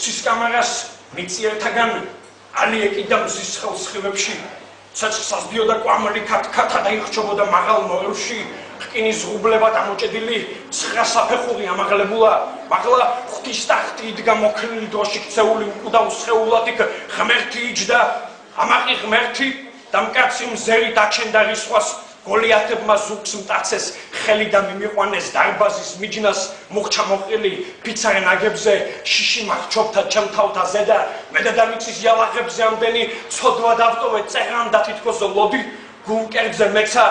ღვთისკამარას მიწიერთაგან ალიეკი და მზის ხელსხივებში ცეცხლსას დიოდა კვამლი ქათქათა და იხჩობოდა მაღალ მორევში რკინის ღუბლება დამოჭედილი ცხრა საფეხური ამაღლებულა მაღლა ღვთის ტახტი იდგა მოქნილი დროში ქცეული უკუდა უსხეულად იქ ღმერთი იჯდა ამაყი ღმერთი და მკაცი მზერი დაჩენდა რისხვას გოლიათებმა ზურგს მტაცეს ხელი და მიმიყვანეს დარბაზის მიჯნას მუხჩა მოყილი ფიცარე ნაგებზე შიში მახჩობთა ჩემთავთა ზედა მე დედამიწის იალაღებზე ამდენი ცოდვა დავტოვე წერან და თითქოს ლოდი გუნკერზე მეცა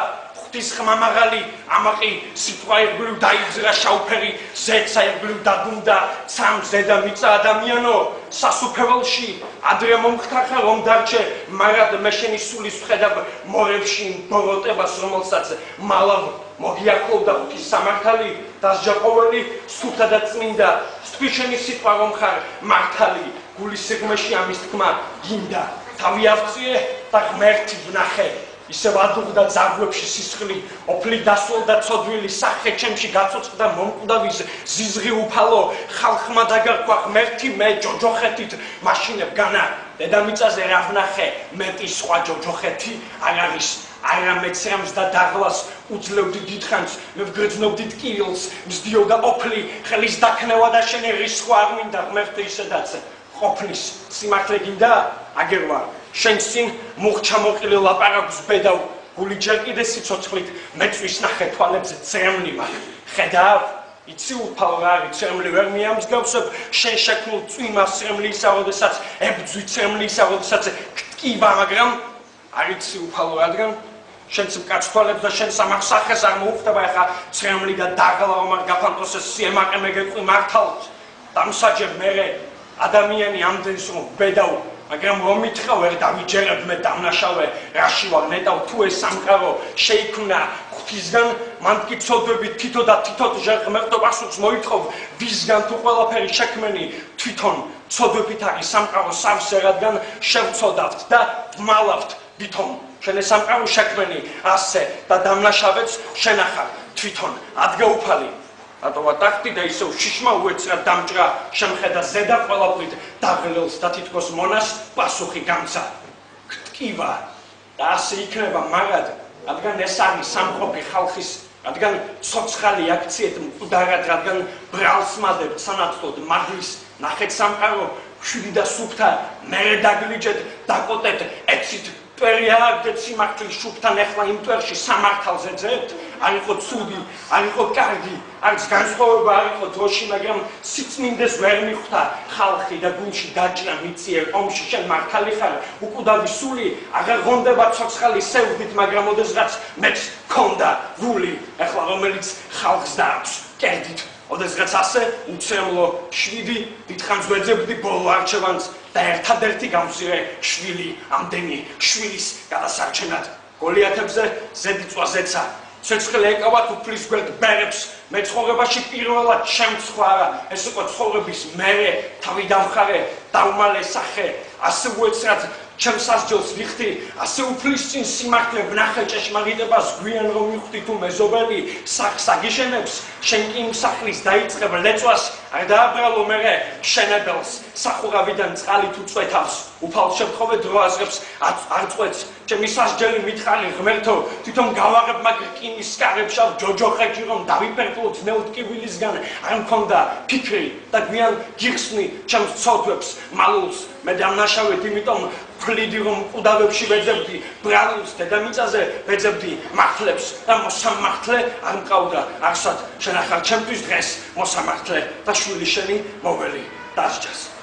ღვთის ხმა მაღალი ამაყი სიტყვა ირგვლივ დაიძრა შავფერი ზეცა ირგვლივ დაგუნდა ცამ ზედა მიწა ადამიანო სასუფეველში ადრე მომხდახა რომ დარჩე მარად მე შენი სულის ვხედავ მორევში ბოროტებას რომელსაც მალავ მოგიახლოვდა ღვთის სამართალი დასჯაყოველი სუფთა და წმინდა სთვიშენი სიტყვა რომ ხარ მართალი გულის სიღმეში ამის თქმა გინდა თავი ავწიე და ღმერთი ვნახე ისევ ადუღდა ძაგვებში სისხლი ოფლი დასვლდა ცოდვილი სახე ჩემში გაწოწყდა მომკვდავის ზიზღი უფალო ხალხმა დაგარქვა ღმერთი მე ჯოჯოხეთით მაშინებ განა დედამიწაზე რა ვნახე მეტი სხვა ჯოჯოხეთი არ არის არა მეცრამს და დაღლას უძლევდი დიდხანს მე ვგრძნობდით კირილს მსდიოდა ოფლი ხელის დაქნევა და შენი რისხვა არ მინდა ღმერთი ისედაც ყოფნის სიმართლე გინდა აგერვა შენ წინ მუხჩა მოყილი ლაპარაკს ბედავ გული ჯერ კიდე სიცოცხლით მეწვის ნახე თვალებზე წრემლი მაგ ხედავ იცი უფალო რა არის წრემლი ვერ მიამსგავსებ შენ შექმნილ წვიმას წრემლისა როდესაც ებძვი წრემლისა როდესაც გტკივა მაგრამ არ იცი უფალო რადგან შენს მკაც თვალებს და შენ სამახ სახეს არ მოუხდება ეხა წრემლი და დაღლა რომ არ გაფანტოსეს სიემაყე მე გეტყვი მართალს დამსაჯე მე ადამიანი ამდენს რომ ბედავ მაგრამ რომ მითხრა ვერ დავიჯერებ მე დამნაშავე რაში ვარ ნეტავ თუ ეს სამყარო შეიქმნა ღვთისგან მან კი ცოდვები თითო და თითო ჟერ ღმერთო პასუხს მოითხოვ ვისგან თუ ყველაფერი შექმენი თვითონ ცოდვებით არის სამყარო სავსე რადგან შევცოდავთ და მალავთ ვითომ შენ ეს სამყარო შექმენი ასე და დამნაშავეც შენახარ თვითონ ადგაუფალი ატოვა ტახტი და ისევ შიშმა უეცრად დამჭრა შემხედა ზედა ყველაფრით დაღლელს და თითქოს მონას პასუხი გამცა გტკივა და ასე იქნება მარად რადგან ეს არის სამყოფი ხალხის რადგან ცოცხალი აქციეთ მკვდარად რადგან ბრალს მადებ სანაცვლოდ მაღლის ნახეთ სამყარო შვიდი და სუფთა მერე დაგლიჯეთ დაკოტეთ ეცით პერია აგდეთ სიმართლის შუბთან ეხლა იმ ტვერში სამართალზე ძებთ არ იყო ცუდი არ იყო კარგი არც განსხვავება არ იყო დროში მაგრამ სიწმინდეს ვერ მიხვდა ხალხი და გულში დაჭრა მიწიერ ომში შენ მართალი ხარ უკუდავი სული აღარ ღონდება ცოცხალი სევდით მაგრამ ოდესღაც მეც ქონდა გული ეხლა რომელიც ხალხს დააქვს კერდით ოდესღაც ასე უცემლო შვიდი დიდხანს ვეძებდი ბოლო არჩევანს და ერთადერთი გამზირე შვილი ამდენი შვილის გადასარჩენად გოლიათებზე ზედიწვაზეცა ცეცხლი ეკავათ უფლის გვერდ ბერებს მე ცხოვრებაში პირველად შემცხვარა ეს იყო ცხოვრების მერე თავი დამხარე დაუმალე სახე ასე უეცრად ჩემს სასჯელს ვიხდი ასე უფლის წინ სიმართლე ვნახე ჭეშმარიტებას გვიან რომ მივხვდი თუ მეზობელი სახს აგიშენებს შენ კი იმ სახლის დაიწყებ ლეწვას არ დააბრალო მერე შენებელს სახურავიდან წყალი თუ წვეთავს უფალ შემთხვევე დრო აზრებს არ წვეთს ჩემი სასჯელი მითხარი ღმერთო თვითონ გავაღებ მაგ რკინის სკარებშავ ჯოჯოხეთში რომ დავიპერკლოთ ნელტკივილისგან არ მქონდა ფიქრი და გვიან გიხსნი ჩემს ცოდვებს მალულს მე დამნაშავედ იმიტომ ფლიდი რომ მკვდავებში ვეძებდი ბრალულს დედამიწაზე ვეძებდი მართლებს და მოსამართლე არ მყავდა არსად შენ ახალ ჩემთვის დღეს მოსამართლე და შვილი შენი მოველი დასჯას